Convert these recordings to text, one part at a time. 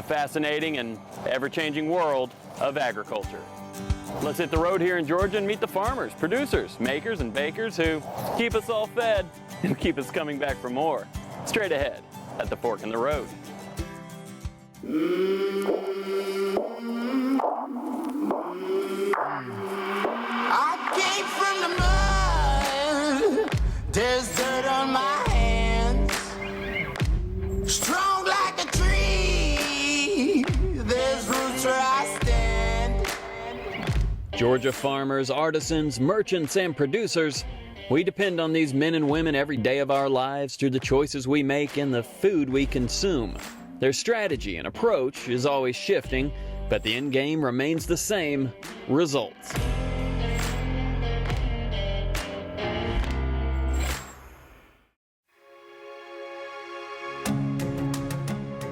fascinating and ever-changing world of agriculture. Let's hit the road here in Georgia and meet the farmers, producers, makers, and bakers who keep us all fed and keep us coming back for more. Straight ahead at the Fork in the Road. I came from the mud, there's dirt on my hands. Strong like a tree, there's roots where I stand. Georgia farmers, artisans, merchants, and producers, we depend on these men and women every day of our lives through the choices we make and the food we consume. Their strategy and approach is always shifting, but the end game remains the same: results.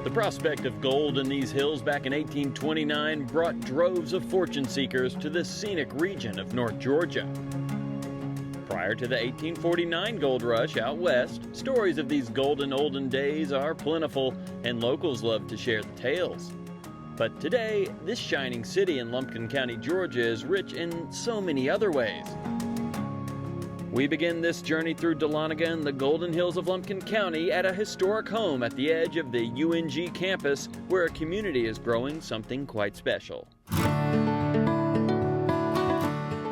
The prospect of gold in these hills back in 1829 brought droves of fortune seekers to this scenic region of North Georgia. Prior to the 1849 gold rush out west, stories of these golden olden days are plentiful, and locals love to share the tales. But today, this shining city in Lumpkin County, Georgia is rich in so many other ways. We begin this journey through Dahlonega and the Golden Hills of Lumpkin County at a historic home at the edge of the UNG campus, where a community is growing something quite special.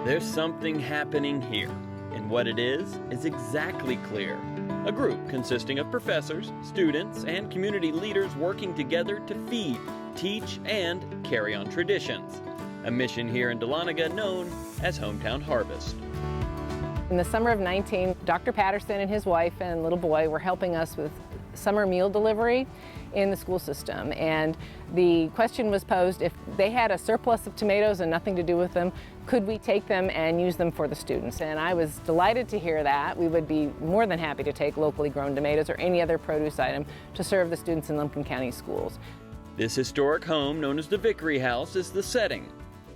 There's something happening here, and what it is exactly clear. A group consisting of professors, students, and community leaders working together to feed, teach, and carry on traditions. A mission here in Dahlonega known as Hometown Harvest. In the summer of 19, Dr. Patterson and his wife and little boy were helping us with summer meal delivery in the school system. And the question was posed, if they had a surplus of tomatoes and nothing to do with them, could we take them and use them for the students? And I was delighted to hear that. We would be more than happy to take locally grown tomatoes or any other produce item to serve the students in Lumpkin County schools. This historic home, known as the Vickery House, is the setting.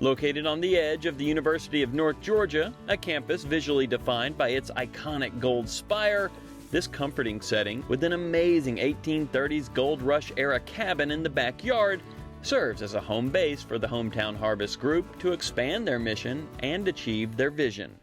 Located on the edge of the University of North Georgia, a campus visually defined by its iconic gold spire, this comforting setting, with an amazing 1830s gold rush era cabin in the backyard, serves as a home base for the Hometown Harvest Group to expand their mission and achieve their vision.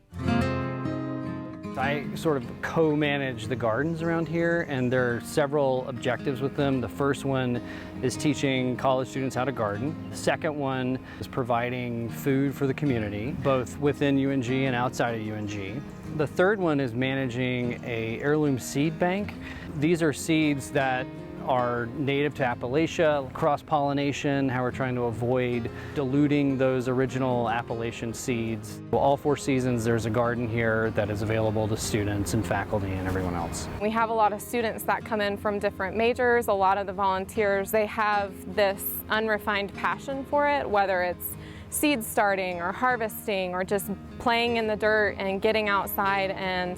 I sort of co-manage the gardens around here, and there are several objectives with them. The first one is teaching college students how to garden. The second one is providing food for the community, both within UNG and outside of UNG. The third one is managing an heirloom seed bank. These are seeds that are native to Appalachia, cross-pollination, how we're trying to avoid diluting those original Appalachian seeds. All 4 seasons there's a garden here that is available to students and faculty and everyone else. We have a lot of students that come in from different majors. A lot of the volunteers, they have this unrefined passion for it, whether it's seed starting or harvesting or just playing in the dirt and getting outside and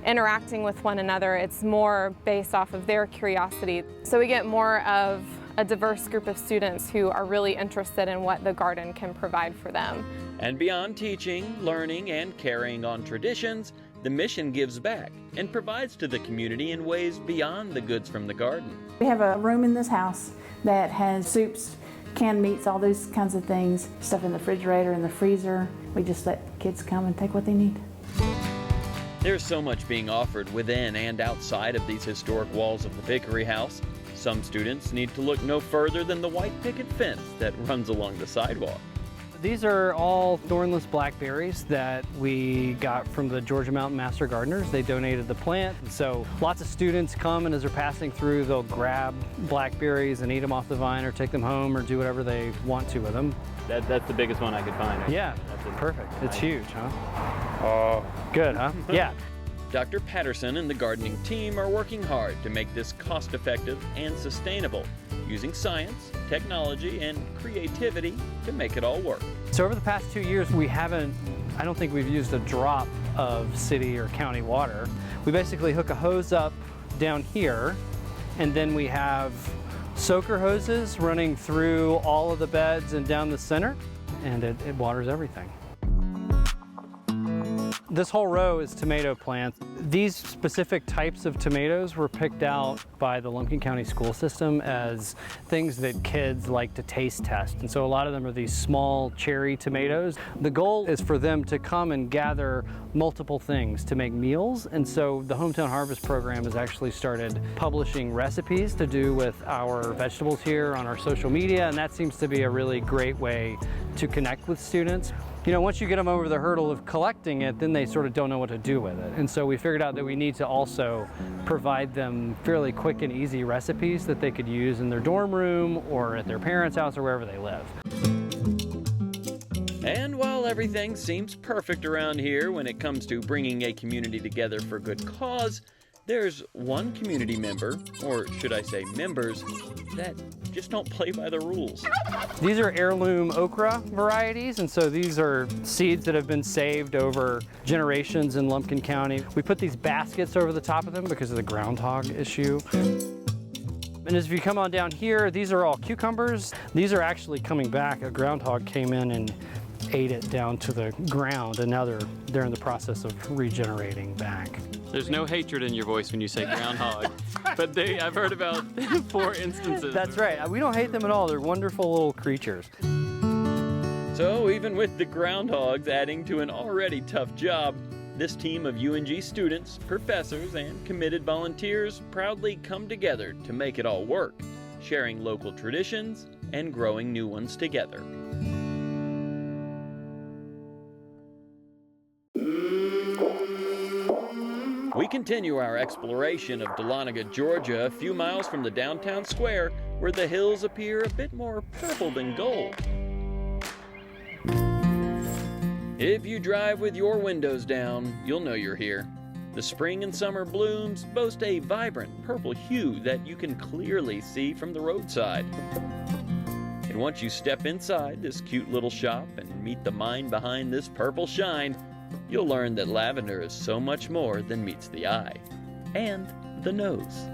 interacting with one another. It's more based off of their curiosity. So we get more of a diverse group of students who are really interested in what the garden can provide for them. And beyond teaching, learning, and carrying on traditions, the mission gives back and provides to the community in ways beyond the goods from the garden. We have a room in this house that has soups, canned meats, all those kinds of things, stuff in the refrigerator and the freezer. We just let kids come and take what they need. There's so much being offered within and outside of these historic walls of the Vickery House. Some students need to look no further than the white picket fence that runs along the sidewalk. These are all thornless blackberries that we got from the Georgia Mountain Master Gardeners. They donated the plant, so lots of students come, and as they're passing through, they'll grab blackberries and eat them off the vine or take them home or do whatever they want to with them. That's the biggest one I could find. Yeah, perfect. It's huge, huh? Oh, good, huh? Yeah. Dr. Patterson and the gardening team are working hard to make this cost-effective and sustainable, using science, technology, and creativity to make it all work. So over the past 2 years, I don't think we've used a drop of city or county water. We basically hook a hose up down here, and then we have soaker hoses running through all of the beds and down the center, and it waters everything. This whole row is tomato plants. These specific types of tomatoes were picked out by the Lumpkin County school system as things that kids like to taste test. And so a lot of them are these small cherry tomatoes. The goal is for them to come and gather multiple things to make meals. And so the Hometown Harvest program has actually started publishing recipes to do with our vegetables here on our social media. And that seems to be a really great way to connect with students. You know, once you get them over the hurdle of collecting it, then they sort of don't know what to do with it. And so we figured out that we need to also provide them fairly quick and easy recipes that they could use in their dorm room or at their parents' house or wherever they live. And while everything seems perfect around here when it comes to bringing a community together for a good cause, there's one community member, or should I say members, that just don't play by the rules. These are heirloom okra varieties, and so these are seeds that have been saved over generations in Lumpkin County. We put these baskets over the top of them because of the groundhog issue. And as you come on down here, these are all cucumbers. These are actually coming back. A groundhog came in and ate it down to the ground, and now they're in the process of regenerating back. There's no hatred in your voice when you say groundhog, but I've heard about 4 instances. That's right. We don't hate them at all. They're wonderful little creatures. So even with the groundhogs adding to an already tough job, this team of UNG students, professors, and committed volunteers proudly come together to make it all work, sharing local traditions and growing new ones together. We continue our exploration of Dahlonega, Georgia, a few miles from the downtown square, where the hills appear a bit more purple than gold. If you drive with your windows down, you'll know you're here. The spring and summer blooms boast a vibrant purple hue that you can clearly see from the roadside. And once you step inside this cute little shop and meet the mind behind this purple shine, you'll learn that lavender is so much more than meets the eye and the nose.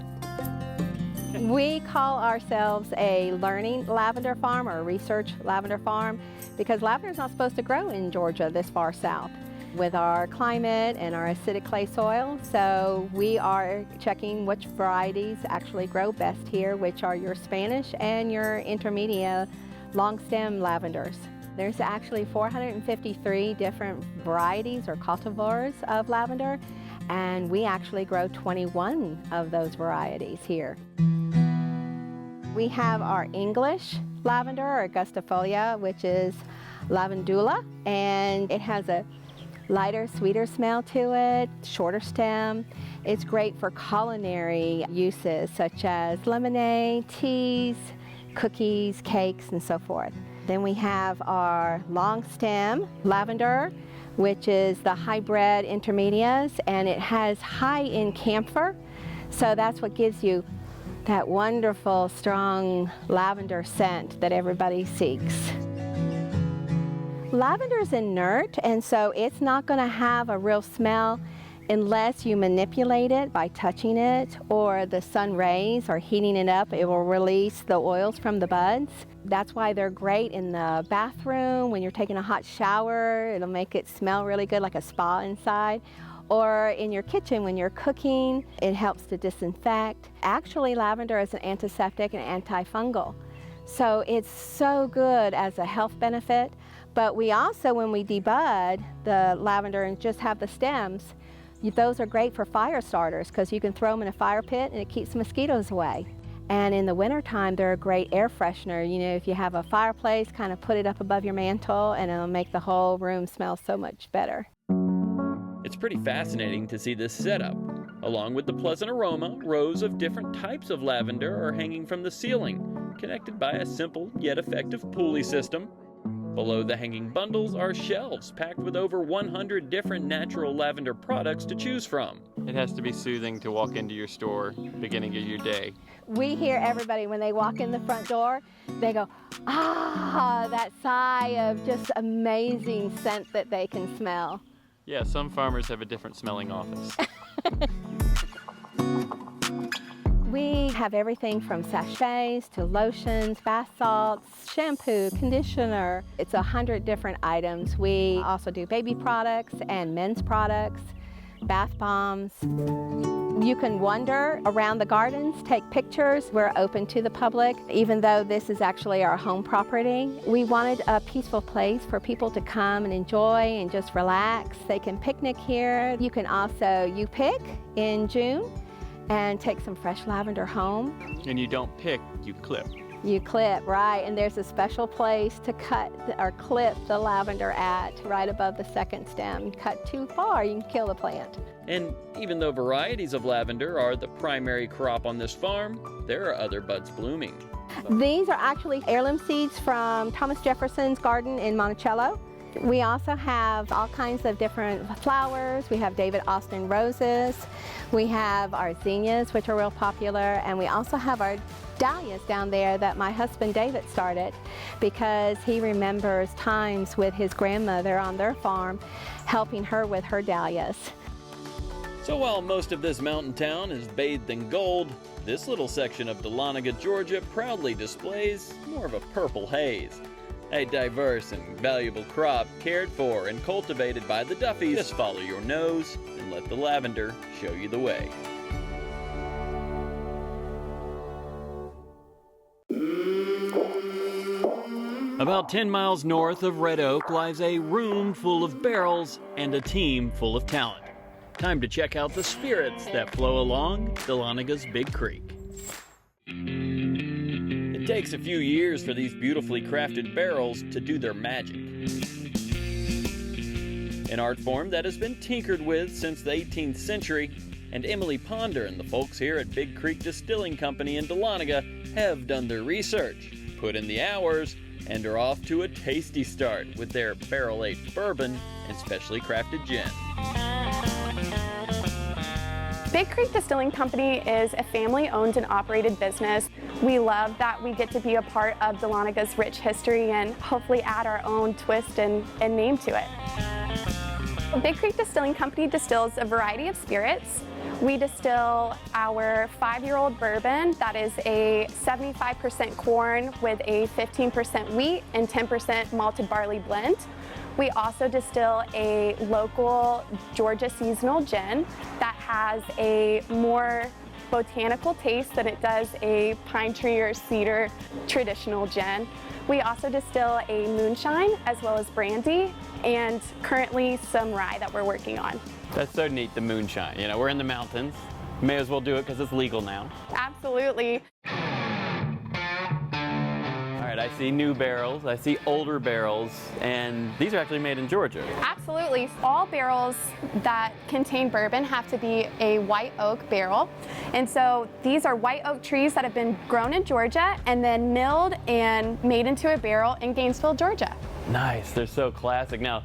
We call ourselves a learning lavender farm or a research lavender farm because lavender is not supposed to grow in Georgia this far south with our climate and our acidic clay soil. So we are checking which varieties actually grow best here, which are your Spanish and your intermediate long stem lavenders. There's actually 453 different varieties or cultivars of lavender, and we actually grow 21 of those varieties here. We have our English lavender, or Augustifolia, which is lavandula, and it has a lighter, sweeter smell to it, shorter stem. It's great for culinary uses such as lemonade, teas, cookies, cakes, and so forth. Then we have our long stem lavender, which is the hybrid intermediates, and it has high in camphor, so that's what gives you that wonderful, strong lavender scent that everybody seeks. Lavender is inert, and so it's not going to have a real smell unless you manipulate it by touching it or the sun rays or heating it up. It will release the oils from the buds. That's why they're great in the bathroom when you're taking a hot shower. It'll make it smell really good, like a spa inside. Or in your kitchen when you're cooking, it helps to disinfect. Actually, lavender is an antiseptic and antifungal. So it's so good as a health benefit. But we also, when we debud the lavender and just have the stems, those are great for fire starters because you can throw them in a fire pit and it keeps mosquitoes away. And in the wintertime, they're a great air freshener. You know, if you have a fireplace, kind of put it up above your mantle and it'll make the whole room smell so much better. It's pretty fascinating to see this setup. Along with the pleasant aroma, rows of different types of lavender are hanging from the ceiling, connected by a simple yet effective pulley system. Below the hanging bundles are shelves packed with over 100 different natural lavender products to choose from. It has to be soothing to walk into your store, beginning of your day. We hear everybody when they walk in the front door, they go, ah, that sigh of just amazing scent that they can smell. Yeah, some farmers have a different smelling office. We have everything from sachets to lotions, bath salts, shampoo, conditioner. It's 100 different items. We also do baby products and men's products, bath bombs. You can wander around the gardens, take pictures. We're open to the public, even though this is actually our home property. We wanted a peaceful place for people to come and enjoy and just relax. They can picnic here. You can also, you pick in June and take some fresh lavender home. And you don't pick, you clip. You clip, right, and there's a special place to cut or clip the lavender at, right above the second stem. You cut too far, you can kill the plant. And even though varieties of lavender are the primary crop on this farm, there are other buds blooming. These are actually heirloom seeds from Thomas Jefferson's garden in Monticello. We also have all kinds of different flowers. We have David Austin roses. We have our zinnias, which are real popular, and we also have our dahlias down there that my husband David started because he remembers times with his grandmother on their farm helping her with her dahlias. So while most of this mountain town is bathed in gold, this little section of Dahlonega, Georgia proudly displays more of a purple haze. A diverse and valuable crop cared for and cultivated by the Duffys. Just follow your nose and let the lavender show you the way. About 10 miles north of Red Oak lies a room full of barrels and a team full of talent. Time to check out the spirits that flow along Dahlonega's Big Creek. It takes a few years for these beautifully crafted barrels to do their magic. An art form that has been tinkered with since the 18th century, and Emily Ponder and the folks here at Big Creek Distilling Company in Dahlonega have done their research, put in the hours, and are off to a tasty start with their barrel-aged bourbon and specially crafted gin. Big Creek Distilling Company is a family-owned and operated business. We love that we get to be a part of Dahlonega's rich history and hopefully add our own twist and name to it. Big Creek Distilling Company distills a variety of spirits. We distill our 5-year-old bourbon that is a 75% corn with a 15% wheat and 10% malted barley blend. We also distill a local Georgia seasonal gin that has a more botanical taste than it does a pine tree or cedar traditional gin. We also distill a moonshine as well as brandy and currently some rye that we're working on. That's so neat, the moonshine. You know, we're in the mountains. May as well do it because it's legal now. Absolutely. All right, I see new barrels, I see older barrels, and these are actually made in Georgia. Absolutely. All barrels that contain bourbon have to be a white oak barrel. And so these are white oak trees that have been grown in Georgia and then milled and made into a barrel in Gainesville, Georgia. Nice, they're so classic. Now,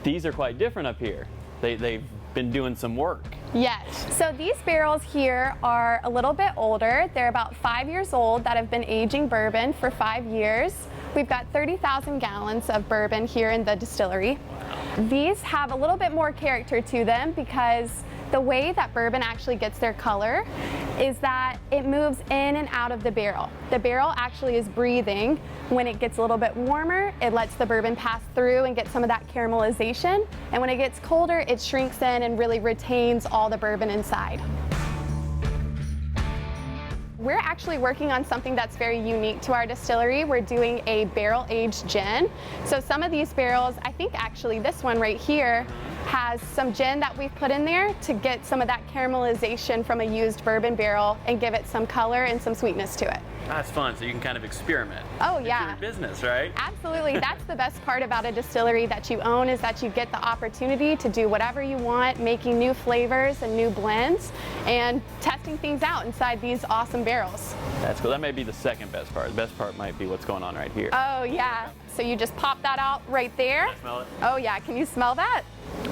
these are quite different up here. They've been doing some work. Yes. So these barrels here are a little bit older. They're about 5 years old that have been aging bourbon for 5 years. We've got 30,000 gallons of bourbon here in the distillery. These have a little bit more character to them because the way that bourbon actually gets their color is that it moves in and out of the barrel. The barrel actually is breathing. When it gets a little bit warmer, it lets the bourbon pass through and get some of that caramelization. And when it gets colder, it shrinks in and really retains all the bourbon inside. We're actually working on something that's very unique to our distillery. We're doing a barrel-aged gin. So some of these barrels, I think actually this one right here, has some gin that we've put in there to get some of that caramelization from a used bourbon barrel and give it some color and some sweetness to it. That's fun, so you can kind of experiment. Oh It's yeah. your business, right? Absolutely. That's the best part about a distillery that you own is that you get the opportunity to do whatever you want, making new flavors and new blends and testing things out inside these awesome barrels. That's cool. That may be the second best part. The best part might be what's going on right here. Oh yeah. So you just pop that out right there. Can I smell it? Oh yeah. Can you smell that?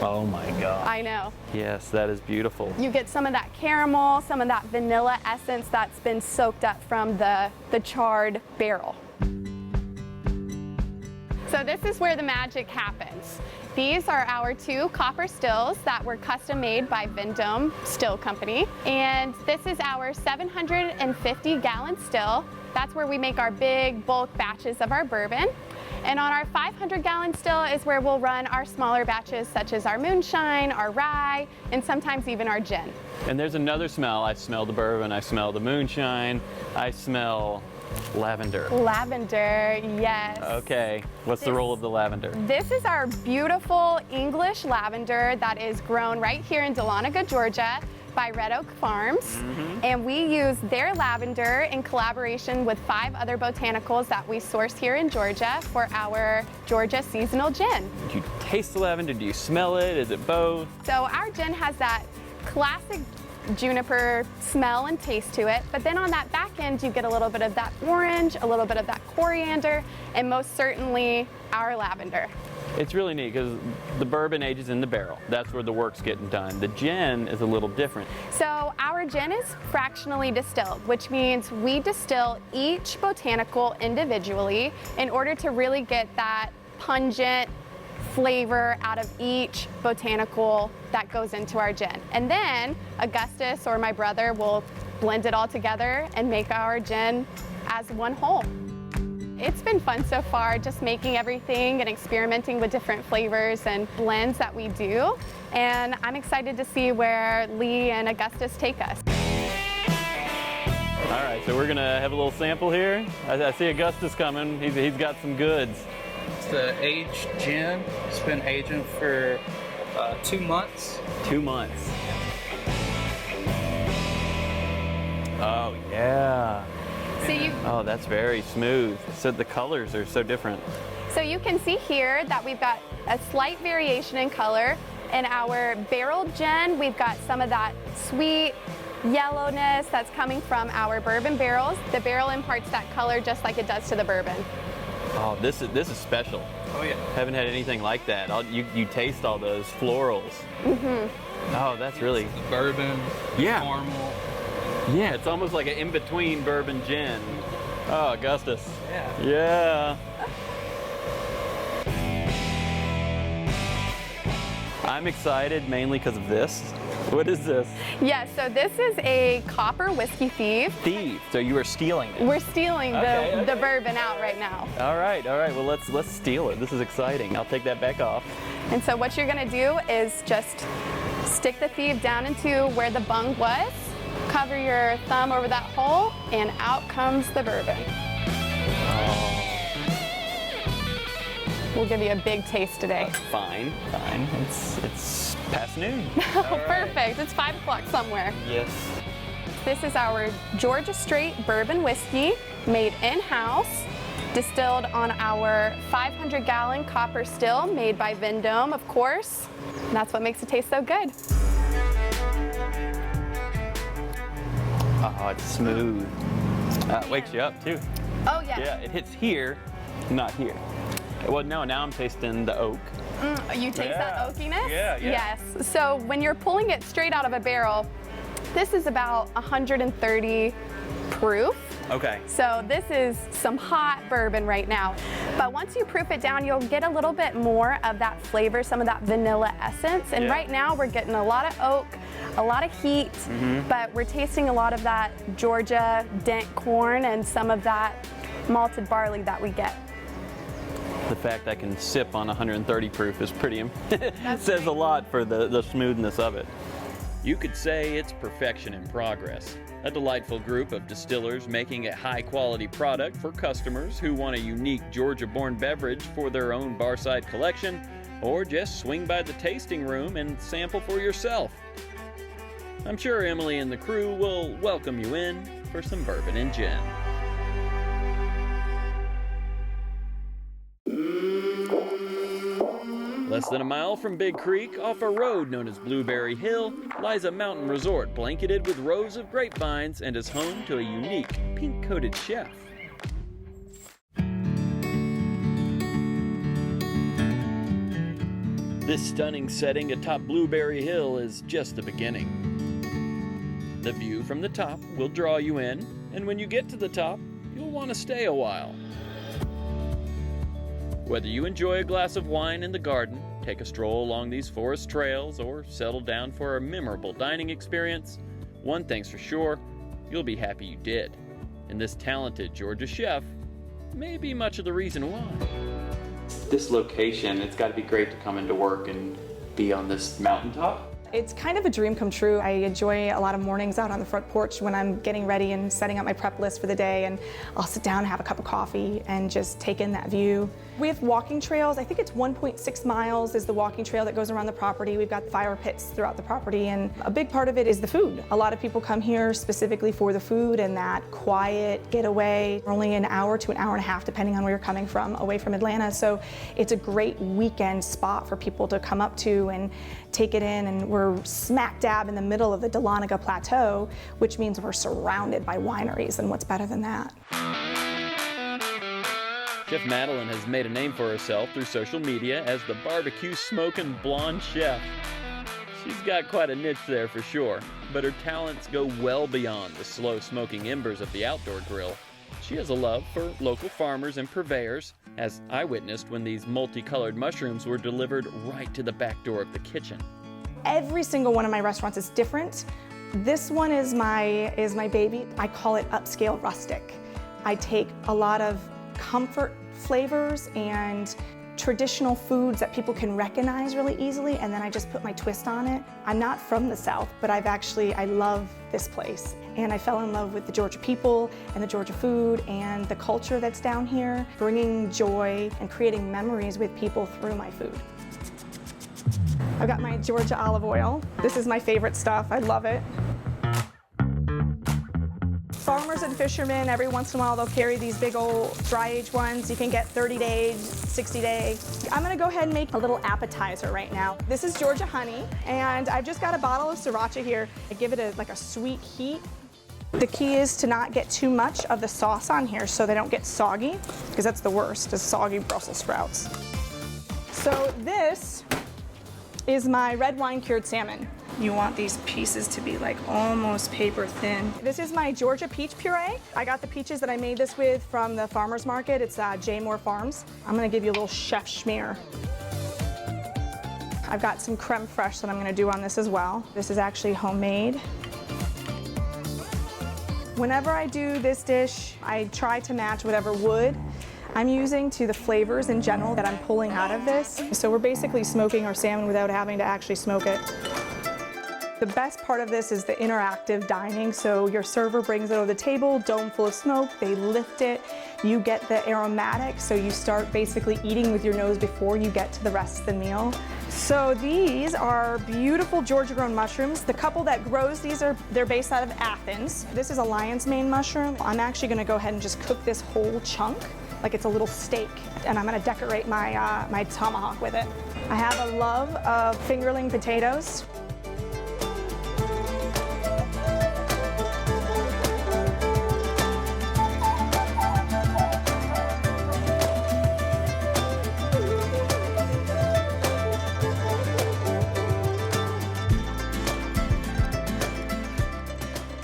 Oh my God. I know. Yes, that is beautiful. You get some of that caramel, some of that vanilla essence that's been soaked up from the charred barrel. So this is where the magic happens. These are our 2 copper stills that were custom made by Vendome Still Company. And this is our 750-gallon still. That's where we make our big bulk batches of our bourbon. And on our 500-gallon still is where we'll run our smaller batches such as our moonshine, our rye, and sometimes even our gin. And there's another smell. I smell the bourbon, I smell the moonshine, I smell lavender. Lavender, yes. Okay, what's the role of the lavender? This is our beautiful English lavender that is grown right here in Dahlonega, Georgia by Red Oak Farms. And we use their lavender in collaboration with 5 other botanicals that we source here in Georgia for our Georgia seasonal gin. Do you taste the lavender? Do you smell it? Is it both? So our gin has that classic juniper smell and taste to it, but then on that back end you get a little bit of that orange, a little bit of that coriander, and most certainly our lavender. It's really neat because the bourbon ages in the barrel. That's where the work's getting done. The gin is a little different. So our gin is fractionally distilled, which means we distill each botanical individually in order to really get that pungent flavor out of each botanical that goes into our gin. And then Augustus or my brother will blend it all together and make our gin as one whole. It's been fun so far, just making everything and experimenting with different flavors and blends that we do. And I'm excited to see where Lee and Augustus take us. All right, so we're gonna have a little sample here. I see Augustus coming. He's got some goods. It's the aged gin. It's been aging for 2 months. 2 months. Oh, yeah. So Oh, that's very smooth. So the colors are so different. So you can see here that we've got a slight variation in color. In our barreled gin, we've got some of that sweet yellowness that's coming from our bourbon barrels. The barrel imparts that color just like it does to the bourbon. Oh, this is special. Oh yeah. Haven't had anything like that. You taste all those florals. Oh, that's really. The bourbon, Yeah. caramel. Yeah, it's almost like an in-between bourbon gin. Oh, Augustus. Yeah. Yeah. I'm excited mainly because of this. What is this? Yes, so this is a copper whiskey thief. Thief. So you are stealing it. We're stealing Okay, the okay. bourbon out right now. All right. Well, let's steal it. This is exciting. I'll take that back off. And so what you're gonna do is just stick the thief down into where the bung was, cover your thumb over that hole, and out comes the bourbon. We'll give you a big taste today. Fine. It's past noon. Oh, perfect. It's 5 o'clock somewhere. Yes. This is our Georgia Straight bourbon whiskey made in-house, distilled on our 500-gallon copper still made by Vendome, of course. And that's what makes it taste so good. Oh, it's smooth. Wakes you up too. Oh, yeah. Yeah, it hits here, not here. Well, no, now I'm tasting the oak. You taste that oakiness? Yeah. Yes. So when you're pulling it straight out of a barrel, this is about 130 proof. Okay. So this is some hot bourbon right now. But once you proof it down, you'll get a little bit more of that flavor, some of that vanilla essence. And Yeah. right now we're getting a lot of oak, a lot of heat, but we're tasting a lot of that Georgia dent corn and some of that malted barley that we get. The fact I can sip on 130 proof is pretty, says a lot for the smoothness of it. You could say it's perfection in progress. A delightful group of distillers making a high-quality product for customers who want a unique Georgia-born beverage for their own barside collection, or just swing by the tasting room and sample for yourself. I'm sure Emily and the crew will welcome you in for some bourbon and gin. Less than a mile from Big Creek, off a road known as Blueberry Hill, lies a mountain resort blanketed with rows of grapevines and is home to a unique pink-coated chef. This stunning setting atop Blueberry Hill is just the beginning. The view from the top will draw you in, and when you get to the top, you'll want to stay a while. Whether you enjoy a glass of wine in the garden, take a stroll along these forest trails, or settle down for a memorable dining experience, one thing's for sure, you'll be happy you did. And this talented Georgia chef may be much of the reason why. This location, it's got to be great to come into work and be on this mountaintop. It's kind of a dream come true. I enjoy a lot of mornings out on the front porch when I'm getting ready and setting up my prep list for the day, and I'll sit down and have a cup of coffee and just take in that view. We have walking trails. I think it's 1.6 miles is the walking trail that goes around the property. We've got fire pits throughout the property, and a big part of it is the food. A lot of people come here specifically for the food and that quiet getaway. Only an hour to an hour and a half, depending on where you're coming from, away from Atlanta. So it's a great weekend spot for people to come up to and take it in, and we're smack dab in the middle of the Dahlonega Plateau, which means we're surrounded by wineries, and what's better than that? Chef Madeline has made a name for herself through social media as the barbecue-smoking blonde chef. She's got quite a niche there for sure, but her talents go well beyond the slow-smoking embers of the outdoor grill. She has a love for local farmers and purveyors, as I witnessed when these multicolored mushrooms were delivered right to the back door of the kitchen. Every single one of my restaurants is different. This one is my baby. I call it upscale rustic. I take a lot of comfort flavors and traditional foods that people can recognize really easily, and then I just put my twist on it. I'm not from the South, but I love this place. And I fell in love with the Georgia people and the Georgia food and the culture that's down here, bringing joy and creating memories with people through my food. I've got my Georgia olive oil. This is my favorite stuff, I love it. Farmers and fishermen, every once in a while, they'll carry these big old dry age ones. You can get 30 days, 60 days. I'm gonna go ahead and make a little appetizer right now. This is Georgia honey, and I've just got a bottle of sriracha here. I give it like a sweet heat. The key is to not get too much of the sauce on here so they don't get soggy, because that's the worst, is soggy Brussels sprouts. So this is my red wine cured salmon. You want these pieces to be like almost paper thin. This is my Georgia peach puree. I got the peaches that I made this with from the farmer's market. It's J. Moore Farms. I'm gonna give you a little chef schmear. I've got some creme fraiche that I'm gonna do on this as well. This is actually homemade. Whenever I do this dish, I try to match whatever wood I'm using to the flavors in general that I'm pulling out of this. So we're basically smoking our salmon without having to actually smoke it. The best part of this is the interactive dining. So your server brings it over the table, dome full of smoke, they lift it, you get the aromatics, so you start basically eating with your nose before you get to the rest of the meal. So these are beautiful Georgia-grown mushrooms. The couple that grows these, they're based out of Athens. This is a lion's mane mushroom. I'm actually gonna go ahead and just cook this whole chunk like it's a little steak, and I'm gonna decorate my, my tomahawk with it. I have a love of fingerling potatoes.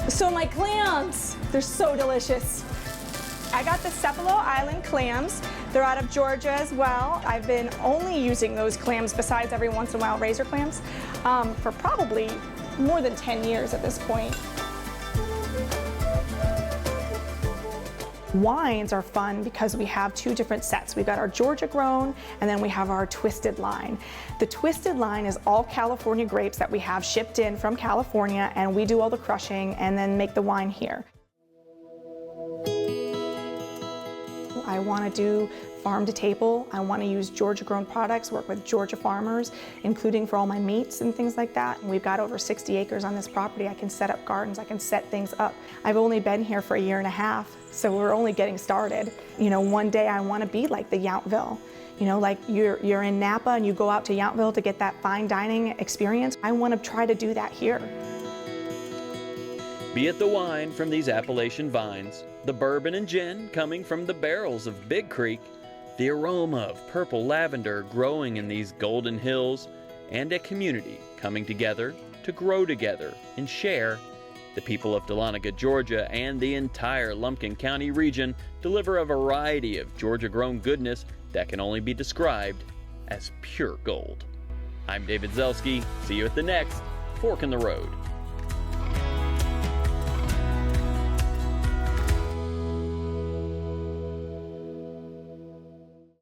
So my clams, they're so delicious. I got the Cepalo Island clams. They're out of Georgia as well. I've been only using those clams, besides every once in a while razor clams, for probably more than 10 years at this point. Wines are fun because we have two different sets. We've got our Georgia grown, and then we have our twisted line. The twisted line is all California grapes that we have shipped in from California, and we do all the crushing and then make the wine here. I want to do farm to table. I want to use Georgia grown products, work with Georgia farmers, including for all my meats and things like that. We've got over 60 acres on this property. I can set up gardens, I can set things up. I've only been here for a year and a half, so we're only getting started. You know, one day I want to be like the Yountville. You know, like you're in Napa and you go out to Yountville to get that fine dining experience. I want to try to do that here. Be it the wine from these Appalachian vines, the bourbon and gin coming from the barrels of Big Creek, the aroma of purple lavender growing in these golden hills, and a community coming together to grow together and share, the people of Dahlonega, Georgia, and the entire Lumpkin County region deliver a variety of Georgia-grown goodness that can only be described as pure gold. I'm David Zelski. See you at the next Fork in the Road.